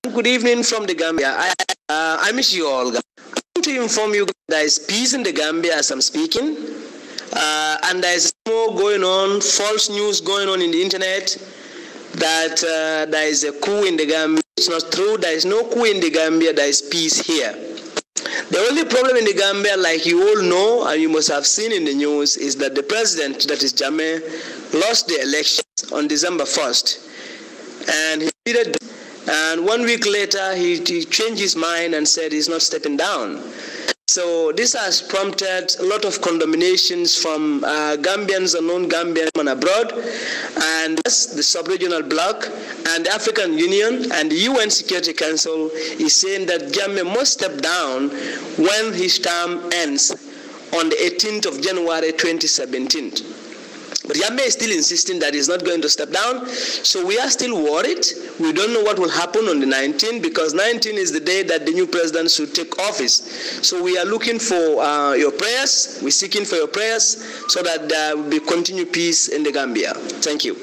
Good evening from the Gambia. I miss you all. I want to inform you there is peace in the Gambia as I'm speaking. And there is more going on, false news going on in the internet that there is a coup in the Gambia. It's not true. There is no coup in the Gambia. There is peace here. The only problem in the Gambia, like you all know and you must have seen in the news, is that the president, that is Jammeh, lost the elections on December 1st. And he did it. And 1 week later, he changed his mind and said he's not stepping down. So this has prompted a lot of condemnations from Gambians and non-Gambians abroad, and the sub-regional bloc and the African Union and the UN Security Council is saying that Jammeh must step down when his term ends on the 18th of January 2017. But Jammeh is still insisting that he's not going to step down. So we are still worried. We don't know what will happen on the 19th, because 19 is the day that the new president should take office. So we are looking for your prayers. We're seeking for your prayers so that there will be continued peace in the Gambia. Thank you.